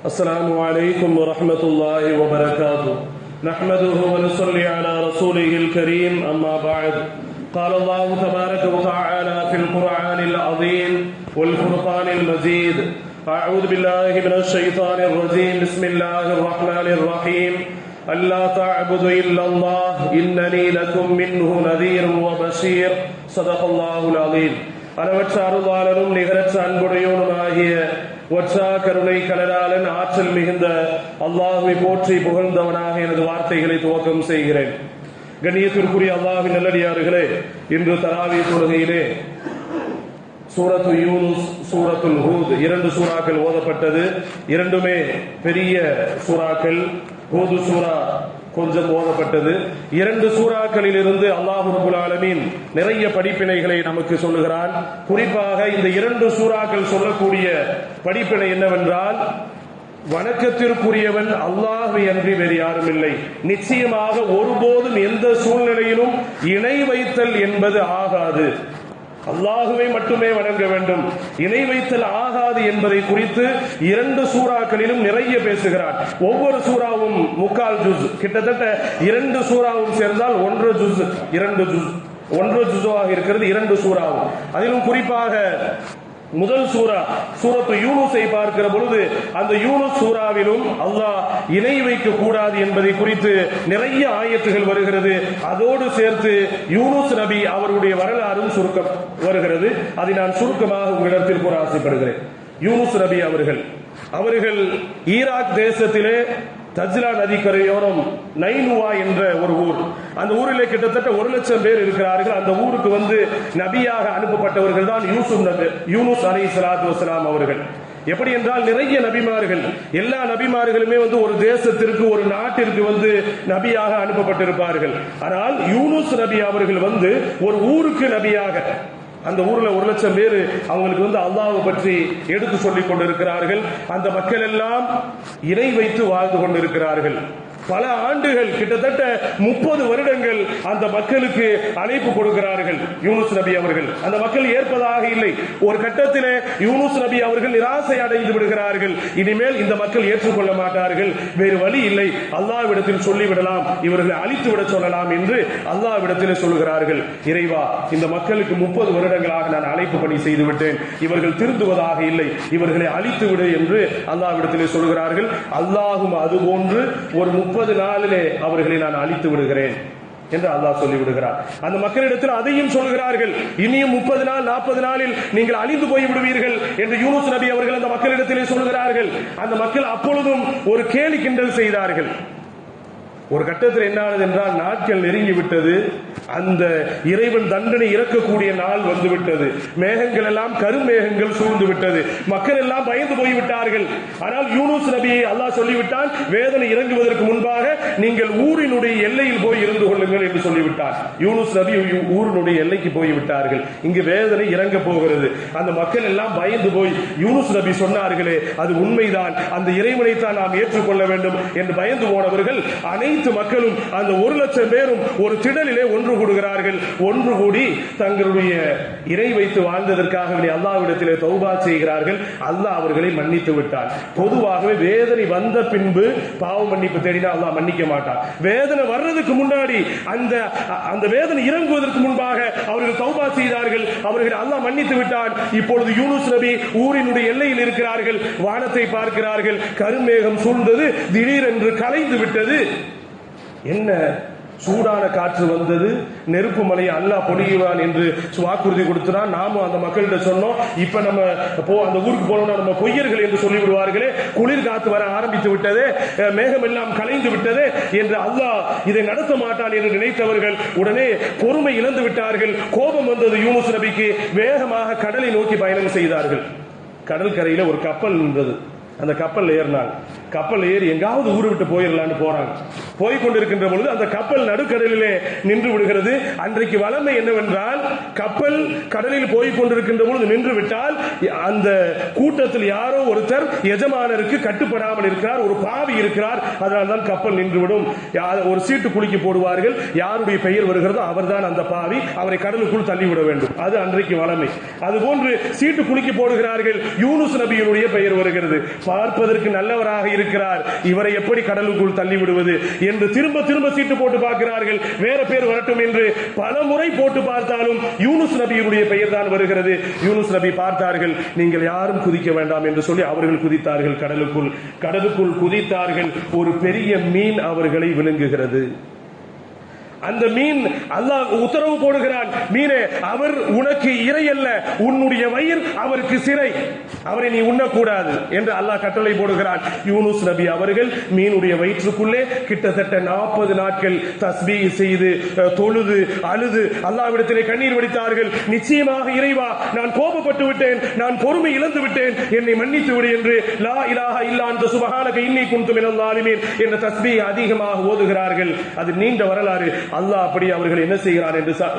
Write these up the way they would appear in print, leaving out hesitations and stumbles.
السلام عليكم ورحمة الله وبركاته. نحمده ونصلي على رسوله الكريم. أما بعد، قال الله تبارك وتعالى في القرآن العظيم والفرقان المجيد: أعوذ بالله من الشيطان الرجيم. بسم الله الرحمن الرحيم. ألا تعبدوا إلا الله إنني لكم منه نذير وبشير. صدق الله العظيم. அளவற்ற அருளாளனும் நிகரற்ற அன்புடையோனுமாகிய ஒற்றா கருணை கடலாளன் ஆற்றல் மிகுந்த அல்லாஹ்வை போற்றி புகழ்ந்தவனாக எனது வார்த்தைகளை துவக்கம் செய்கிறேன். கண்ணியத்திற்குரிய அல்லாஹ்வின் நல்லடியார்களே, இன்று தராவி தொழுகையிலே சூரத்து யூனுஸ், சூரத்துல் ஹூத் இரண்டு சூறாக்கள் ஓதப்பட்டது. இரண்டுமே பெரிய சூறாக்கள். ஹூத் சூரா கொஞ்சம் ஓதப்பட்டது. இரண்டு சூறாக்களில் இருந்து அல்லாஹ் ரப்பல் ஆலமீன் நிறைய படிப்பினைகளை நமக்கு சொல்லுகிறான். குறிப்பாக இந்த இரண்டு சூறாக்கள் சொல்லக்கூடிய படிப்பினை என்னவென்றால், வணக்கத்திற்குரியவன் அல்லாஹ்வை அன்றி வேறு யாரும் இல்லை. நிச்சயமாக ஒருபோதும் எந்த சூழ்நிலையிலும் இணை வைத்தல் என்பது ஆகாது. அல்லாஹுவை மட்டுமே வணங்க வேண்டும், இணை வைத்தல் ஆகாது என்பதை குறித்து இரண்டு சூறாக்களிலும் நிறைய பேசுகிறார். ஒவ்வொரு சூறாவும் முக்கால் ஜுஸ், கிட்டத்தட்ட இரண்டு சூறாவும் சேர்ந்தால் ஒன்று ஜுஸ், இரண்டு ஜுஸ், ஒன்று ஜுஸாக இருக்கிறது இரண்டு சூறாவும். அதிலும் குறிப்பாக முதல் சூரா சூரத்து யூனுஸை பார்க்கிற பொழுது அந்த யூனுஸ் சூறாவிலும் அல்லாஹ் இணை வைக்க கூடாது என்பதை குறித்து நிறைய ஆயத்துகள் வருகிறது. அதோடு சேர்த்து யூனுஸ் நபி அவருடைய வரலாறும் சுருக்கம் வருகிறது. அதை நான் சுருக்கமாக உங்களிடத்தில் கூற ஆசைப்படுகிறேன். யூனுஸ் நபி அவர்கள் ஈராக் தேசத்திலே தஜ்லா நதிக்கரையோரம் நைனுவா என்ற ஒரு ஊர், அந்த ஊரிலே கிட்டத்தட்ட 1,00,000 பேர் இருக்கிறார்கள். அந்த ஊருக்கு நபியாக அனுப்பப்பட்டவர்கள் தான் யூனுஸ் அலைஹிஸ்ஸலாத்து வஸ்ஸலாம் அவர்கள். எப்படி என்றால், நிறைய நபிமார்கள், எல்லா நபிமார்களுமே ஒரு தேசத்திற்கு, ஒரு நாட்டிற்கு நபியாக அனுப்பப்பட்டிருப்பார்கள். ஆனால் யூனுஸ் நபி அவர்கள் ஒரு ஊருக்கு நபியாக, அந்த ஊர்ல 1,00,000 பேர் அவங்களுக்கு அல்லாஹ்வை பற்றி எடுத்து சொல்லிக் கொண்டிருக்கிறார்கள். அந்த மக்கள் எல்லாம் இணை வைத்து வாழ்ந்து கொண்டிருக்கிறார்கள். பல ஆண்டுகள், கிட்டத்தட்ட 30 வருடங்கள் அந்த மக்களுக்கு அழைப்பு கொடுக்கிறார்கள் யூனுஸ் நபி அவர்கள். அந்த மக்கள் ஏற்பதாக இல்லை. ஒரு கட்டத்திலே யூனுஸ் நபி அவர்கள் நிராசை அடைந்து விடுகிறார்கள். இனிமேல் இந்த மக்கள் ஏற்றுக்கொள்ள மாட்டார்கள், வேறு வழி இல்லை, அல்லாஹ்விடத்தில் சொல்லிவிடலாம், இவர்களை அழித்து விட சொல்லலாம் என்று அல்லாஹ்விடத்திலே சொல்லுகிறார்கள். இறைவா, இந்த மக்களுக்கு 30 வருடங்களாக நான் அழைப்பு பணி செய்து விட்டேன், இவர்கள் திருந்துவதாக இல்லை, இவர்களை அழித்து விடு என்று அல்லாஹ்விடத்திலே சொல்லுகிறார்கள். அல்லாஹும் அதுபோன்று ஒரு 30 நாளிலே அவர்களை நான் அழித்து விடுகிறேன் என்று அல்லாஹ் சொல்லிவிடுகிறார். அந்த மக்களிடத்தில் அதையும் சொல்கிறார்கள், இனியும் 30 நாள் 40 நாளில் நீங்கள் அழிந்து போய் விடுவீர்கள் என்று யூனுஸ் நபி அவர்கள் அந்த மக்களிடத்திலே சொல்கிறார்கள். அந்த மக்கள் அப்பொழுதும் ஒரு கேலி கிண்டல் செய்தார்கள். ஒரு கட்டத்தில் என்ன ஆனது என்றால், நாட்கள் நெருங்கி விட்டது, அந்த இறைவன் தண்டனை இறக்கக்கூடிய நாள் வந்துவிட்டது. மேகங்கள் எல்லாம் கருமேகங்கள் சூழ்ந்து விட்டது. மக்கள் எல்லாம் பயந்து போய்விட்டார்கள். ஆனால் யூனுஸ் நபியை அல்லாஹ் சொல்லிவிட்டான், வேதனை இறங்குவதற்கு முன்பாக நீங்கள் ஊரினுடைய எல்லையில் போய் இருந்து கொள்ளுங்கள் என்று சொல்லிவிட்டார். யூனுஸ் நபி ஊரினுடைய எல்லைக்கு போய்விட்டார்கள். இங்கு வேதனை இறங்க போகிறது. அந்த மக்கள் எல்லாம் பயந்து போய், யூனுஸ் நபி சொன்னார்களே அது உண்மைதான், அந்த இறைவனை தான் நாம் ஏற்றுக்கொள்ள வேண்டும் என்று பயந்து போனவர்கள் அனைத்து மக்களும், அந்த 1,00,000 பேரும் ஒரு திடலிலே ஒன்று கூடுகிறார்கள். ஒன்று கூடி தங்களுடைய இறை வைத்து வாழ்ந்ததற்காக அல்லாஹ்விடத்திலே தௌபா செய்கிறார்கள். அல்லாஹ் அவர்களை மன்னித்து விட்டார். பொதுவாகவே வேதனை வந்த பின்பு பாவ மன்னிப்பு தேடினா அல்லாஹ் மன்னிக்க மாட்டார். வேதனை வர்றதுக்கு முன்னாடி, அந்த வேதனை இறங்குவதற்கு முன்பாக அவர்கள் தௌபா செய்தார்கள், அவர்கள் அல்லாஹ் மன்னித்து விட்டார். இப்பொழுது யூனுஸ் நபி ஊரினுடைய எல்லையில் இருக்கிறார்கள். வானத்தை பார்க்கிறார்கள், கருமேகம் சூழ்ந்தது, திடீரென்று கலைந்து விட்டது. என்ன சூடான காற்று வந்தது, நெருப்பு மலையை அல்லாஹ் பொழிவான் என்று வாக்குறுதி கொடுத்தான். நாமும் அந்த மக்கள்கிட்ட சொன்னோம், இப்ப நம்ம அந்த ஊருக்கு போனோம்னா நம்ம பொய்யர்கள் என்று சொல்லிவிடுவார்களே, குளிர் காத்து வர ஆரம்பித்து விட்டது, மேகம் எல்லாம் கலைந்து விட்டது என்று அல்லாஹ் இதை நடத்த மாட்டான் என்று நினைத்தவர்கள் உடனே பொறுமை இழந்து விட்டார்கள். கோபம் வந்தது யூனுஸ் நபிக்கு. வேகமாக கடலை நோக்கி பயணம் செய்தார்கள். கடல் கரையில ஒரு கப்பல் நின்றது. அந்த கப்பல் ஏறினாங்க. கப்பல் ஏறி எங்காவது ஊரு விட்டு போயிடலான்னு போறாங்க. போய் கொண்டிருக்கின்ற பொழுது அந்த கப்பல் நடுக்கடலிலே நின்று விடுகிறது. அன்றைக்கு வளமை என்னவென்றால், கப்பல் கடலில் போய் கொண்டிருக்கின்ற பொழுது நின்று விட்டால் அந்த கூட்டத்தில் யாரோ ஒருத்தர் எஜமானருக்கு கட்டுப்படாமல் இருக்கிறார், ஒரு பாவி இருக்கிறார், அதனால்தான் கப்பல் நின்றுவிடும். ஒரு சீட்டு குலுக்கி போடுவார்கள், யாருடைய பெயர் வருகிறதோ அவர்தான் அந்த பாவி, அவரை கடலுக்குள் தள்ளிவிட வேண்டும். அது அன்றைக்கு வளமை. அதுபோன்று சீட்டு குலுக்கி போடுகிறார்கள், யூனுஸ் நபியினுடைய பெயர் வருகிறது, பார்ப்பதற்கு நல்லவராக இருக்கிறார், இவரை எப்படி கடலுக்குள் தள்ளிவிடுவது என்று திரும்ப திரும்ப சீட்டு போட்டு பார்க்கிறார்கள், வேற பேர் வரட்டும் என்று பல முறை போட்டு பார்த்தாலும் யூனுஸ் நபியினுடைய பெயர் தான் வருகிறது. யூனுஸ் நபி பார்த்தார்கள், நீங்கள் யாரும் குதிக்க வேண்டாம் என்று சொல்லி அவர்கள் குதித்தார்கள் கடலுக்குள். கடலுக்குள் குதித்தார்கள், ஒரு பெரிய மீன் அவர்களை விழுங்குகிறது. அந்த மீன், அல்லாஹ் உத்தரவு போடுகிறான், மீனே அவர் உனக்கு இறை அல்ல, உன்னுடைய வயிறு அவருக்கு சிறை, அவரை நீ உண்ணக்கூடாது என்று அல்லாஹ் கட்டளை போடுகிறான். யூனுஸ் நபி அவர்கள் மீனுடைய வயிற்றுக்குள்ளே கிட்டத்தட்ட 40 நாட்கள் தஸ்பீஹ் செய்து தொழுது அழுது அல்லாஹ்விடத்திலே கண்ணீர் வடித்தார்கள். நிச்சயமாக இறைவா, நான் கோபப்பட்டு விட்டேன், நான் பொறுமை இழந்து விட்டேன், என்னை மன்னித்து விடு என்று லா இலாஹா இல்லா அன்த சுப்ஹானக இன்னி குன்து மினல் ஸாலிமீன் என்ற தஸ்பீஹ் அதிகமாக ஓதுகிறார்கள். அது நீண்ட வரலாறு. அல்லாஹ் அப்படி அவர்கள் என்ன செய்கிறான்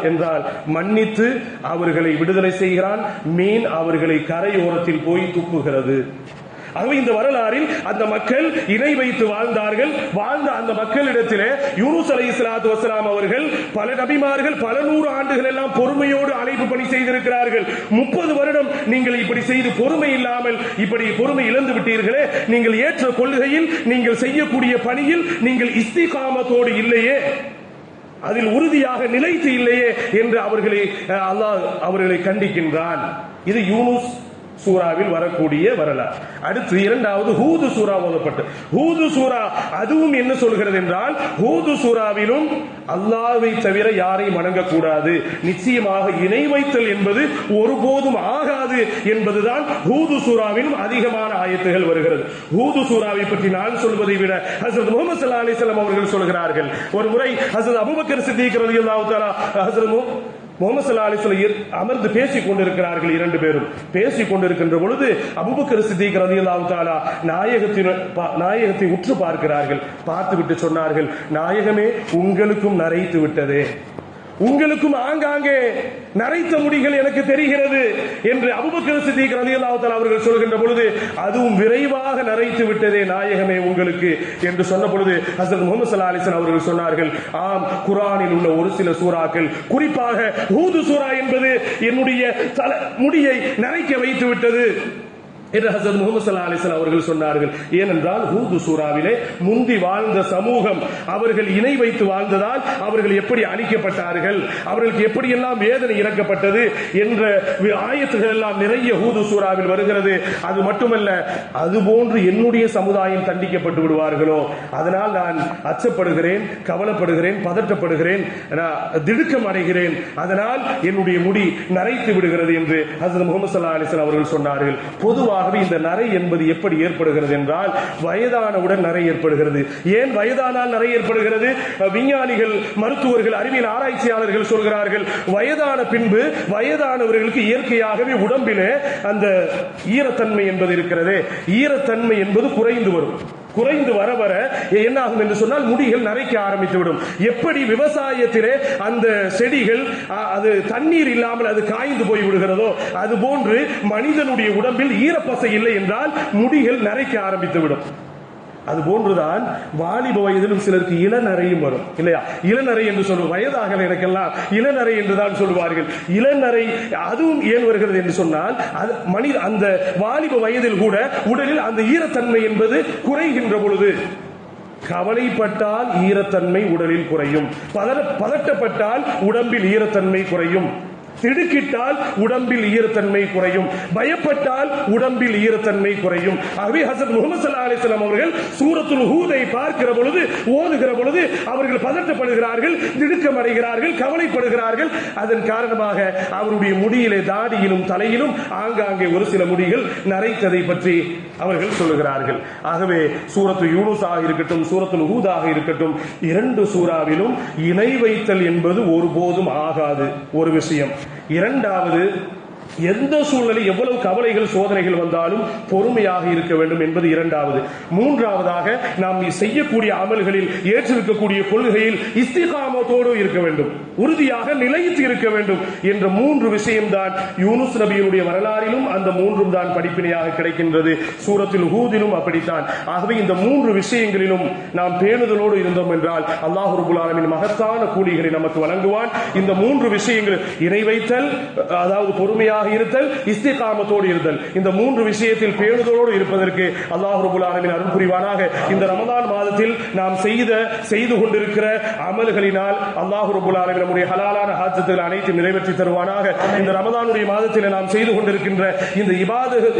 என்றால், மன்னித்து அவர்களை விடுதலை செய்கிறான். மீன் அவர்களை கரையோரத்தில் போய் துப்புகிறது. ஆகவே இந்த வரலாறில் அந்த மக்கள் இணை வைத்து வாழ்ந்தார்கள். வாழ்ந்த அந்த மக்களிடத்திலே யூனுஸ் அலைஹிஸ்ஸலாத்து வஸ்ஸலாம் அவர்கள் பல நபிமார்கள் பல 100 ஆண்டுகள் எல்லாம் பொறுமையோடு அழைப்பு பணி செய்திருக்கிறார்கள். 30 வருடம் நீங்கள் இப்படி செய்து பொறுமை இல்லாமல் இப்படி பொறுமை இழந்து விட்டீர்களே, நீங்கள் ஏற்ற கொள்கையில் நீங்கள் செய்யக்கூடிய பணியில் நீங்கள் இஸ்திகாமத்தோடு இல்லையே, அதில் உறுதியாக நிலைத்து இல்லையே என்று அல்லாஹ் அவர்களை கண்டிக்கின்றான். இது யூனுஸ் சூராவில் வரக்கூடிய வரலாறு. அடுத்து இரண்டாவது ஹூது சூரா ஓதப்பட்டு, ஹூது சூரா அதுவும் என்ன சொல்கிறது என்றால், ஹூது சூராவிலும் அல்லாஹ்வை தவிர யாரையும் வணங்கக்கூடாது, நிச்சயமாக இணை வைத்தல் என்பது ஒருபோதும் ஆகாது என்பதுதான் ஹூது சூராவிலும் அதிகமான ஆயத்துகள் வருகிறது. ஹூது சூராவை பற்றி நான் சொல்வதை விட ஹஜ்ரத் முஹம்மது ஸல்லல்லாஹு அலைஹி வஸல்லம் அவர்கள் சொல்கிறார்கள். ஒரு முறை ஹஜ்ரத் அபூபக்கர் சித்திக் ரலியல்லாஹு தஆலா ஹஜ்ரத் முஹம்மது ஸல்லல்லாஹு அலைஹி வஸல்லம் அமர்ந்து பேசிக் கொண்டிருக்கிறார்கள். 2 பேரும் பேசிக் கொண்டிருக்கின்ற பொழுது அபூபக்கர் சித்திக் ரலியல்லாஹு தஆலா நாயகத்தை உற்று பார்க்கிறார்கள். பார்த்துவிட்டு சொன்னார்கள், நாயகமே, உங்களுக்கும் நரைத்து விட்டதே, உங்களுக்கும் ஆங்காங்கே நரைத்த முடிகள் எனக்கு தெரிகிறது என்று அபூபக்கர் சித்திக் ரலியல்லாஹு தஆலா அவர்கள் சொல்கின்ற பொழுது, அதுவும் விரைவாக நரைத்து விட்டதே நாயகமே உங்களுக்கு என்று சொன்ன பொழுது ஹஜ்ரத் முஹம்மது ஸல்லல்லாஹு அலைஹி வஸல்லம் அவர்கள் சொன்னார்கள், ஆம், குர்ஆனில் உள்ள ஒரு சில சூறாக்கள், குறிப்பாக ஹூது சூரா என்பது என்னுடைய முடியை நரைக்க வைத்து விட்டது என்று ஹஜ்ரத் முஹம்மது ஸல்லல்லாஹு அலைஹி வஸல்லம் அவர்கள் சொன்னார்கள். ஏனென்றால் ஹூது சூராவிலே முந்தி வாழ்ந்த சமூகம் அவர்கள் இணை வைத்து வாழ்ந்ததால் அவர்கள் எப்படி அழிக்கப்பட்டார்கள், அவர்களுக்கு எப்படியெல்லாம் வேதனை இறக்கப்பட்டது என்ற ஆயத்துகள் எல்லாம் நிறைய ஹூது சூராவில் வருகிறது. அது மட்டுமல்ல, அதுபோன்று என்னுடைய சமுதாயம் தண்டிக்கப்பட்டு விடுவார்களோ, அதனால் நான் அச்சப்படுகிறேன், கவலைப்படுகிறேன், பதட்டப்படுகிறேன், திடுக்கம் அடைகிறேன், அதனால் என்னுடைய முடி நரைத்து விடுகிறது என்று ஹஜ்ரத் முஹம்மது ஸல்லல்லாஹு அலைஹி வஸல்லம் அவர்கள் சொன்னார்கள். பொதுவாக இந்த நரை என்பது எப்படி ஏற்படுகிறது என்றால், வயதானவுடன் நரை ஏற்படுகிறது. ஏன் வயதானால் நரை ஏற்படுகிறது? விஞ்ஞானிகள், மருத்துவர்கள், அறிவியல் ஆராய்ச்சியாளர்கள் சொல்கிறார்கள், வயதான பின்பு வயதானவர்களுக்கு இயற்கையாகவே உடம்பிலே அந்த ஈரத்தன்மை என்பது இருக்கிறது, ஈரத்தன்மை என்பது குறைந்து வரும். குறைந்து வர வர என்ன ஆகும் என்று சொன்னால், முடிகள் நரைக்க ஆரம்பித்துவிடும். எப்படி விவசாயத்திலே அந்த செடிகள் அது தண்ணீர் இல்லாமல் அது காய்ந்து போய் விடுகிறதோ, அதுபோன்று மனிதனுடைய உடம்பில் ஈரப்பசை இல்லை என்றால் முடிகள் நரைக்க ஆரம்பித்துவிடும். அதுபோன்றுதான் வாலிப வயதிலும் சிலருக்கு இளநரையும் வரும் இல்லையா? இளநரை என்று சொல்லும், வயதாக எனக்கெல்லாம் இளநரை என்றுதான் சொல்வார்கள். இளநரை அதுவும் ஏன் வருகிறது என்று சொன்னால், அந்த வாலிப வயதில் கூட உடலில் அந்த ஈரத்தன்மை என்பது குறைகின்ற பொழுது, கவலைப்பட்டால் ஈரத்தன்மை உடலில் குறையும், பதட்டப்பட்டால் உடம்பில் ஈரத்தன்மை குறையும், திடுக்கிட்டால் உடம்பில் ஈரத்தன்மை குறையும், பயப்பட்டால் உடம்பில் ஈரத்தன்மை குறையும். ஆகவே ஹஜ்ரத் முஹம்மது ஸல்லல்லாஹு அலைஹி வஸல்லம் அவர்கள் சூரத்துல் ஹூதை பார்க்கிற பொழுது, ஓதுகிற பொழுது அவர்கள் பதட்டப்படுகிறார்கள், திடுக்கம் அடைகிறார்கள், கவலைப்படுகிறார்கள். அதன் காரணமாக அவருடைய முடியிலே, தாடியிலும் தலையிலும் ஆங்காங்கே ஒரு சில முடிகள் நரைத்ததை பற்றி அவர்கள் சொல்லுகிறார்கள். ஆகவே சூரத்து யூனுஸாக இருக்கட்டும், சூரத்துல் ஹூதாக இருக்கட்டும், 2 சூறாவிலும் இணை வைத்தல் என்பது ஒருபோதும் ஆகாது ஒரு விஷயம். இரண்டாவது, எந்த சூழ்நிலை எவ்வளவு கவலைகள் சோதனைகள் வந்தாலும் பொறுமையாக இருக்க வேண்டும் என்பது இரண்டாவது. மூன்றாவதாக நாம் செய்யக்கூடிய அமல்களில் ஏற்றிருக்கக்கூடிய கொள்கையில் இஸ்திகாமத்தோடு இருக்க வேண்டும், உறுதியாக நிலைத்து இருக்க வேண்டும் என்ற மூன்று விஷயம்தான் யூனுஸ் நபியினுடைய வரலாறிலும் அந்த மூன்றும் தான் படிப்பினையாக கிடைக்கின்றது. சூரத்தில் ஹூதிலும் அப்படித்தான். ஆகவே இந்த மூன்று விஷயங்களிலும் நாம் பேணுதலோடு இருந்தோம் என்றால் அல்லாஹ் ரப்பல் ஆலமீன் மகத்தான கூலிகளை நமக்கு வழங்குவான். இந்த மூன்று விஷயங்கள் இணை வைத்தல், அதாவது பொறுமையாக இருத்தல், இஸ்திகாமத்தோடு இருத்தல், இந்த மூன்று விஷயத்தில் பேணுதலோடு இருப்பதற்கு அல்லாஹ் ரப்பல் ஆலமீன் அருள் புரிவானாக. இந்த ரமதான் மாதத்தில் நாம் செய்து கொண்டிருக்கிற அமல்களினால் அல்லாஹ் ரப்பல் ஆலமீன் நம்முடைய ஹலாலான ஹாஜத்துகள் அனைத்தும் நிறைவேற்றி தருவானாக. இந்த ரமதானுடைய மாதத்தில் நாம் செய்து கொண்டிருக்கின்ற இந்த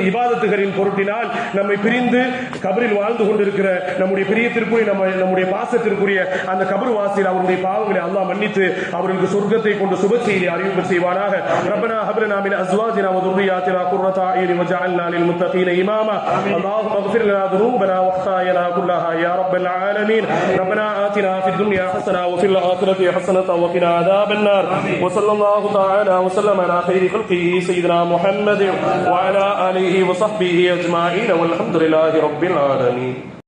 இபாதத்துகளின் பொருட்டினால் நம்மை பிரிந்து கபரில் வாழ்ந்து கொண்டிருக்கிற நம்முடைய பிரியத்திற்குரிய நம்முடைய பாசத்திற்குரிய அந்த கபர் வாசியில் அவருடைய பாவங்களை அல்லாஹ் மன்னித்து அவர்களுக்கு சொர்க்கத்தை கொண்டு சுப செய்தி அறிவிப்பு செய்வானாக. ரப்பனா ஹப் லனா மின் அஸ்வாஜினா வ ذُرِّيَّاتِنَا قُرَّةَ أَعْيُنٍ وَاجْعَلْنَا لِلْمُتَّقِينَ إِمَامًا اللهم اغفر لنا ذنوبنا وخطايانا كلها يا رب العالمين. ربنا آتنا في الدنيا حسنة وفي الآخرة حسنة وقنا عذاب النار. وصلى الله تعالى وسلم على خير خلقه سيدنا محمد وعلى آله وصحبه أجمعين والحمد لله رب العالمين.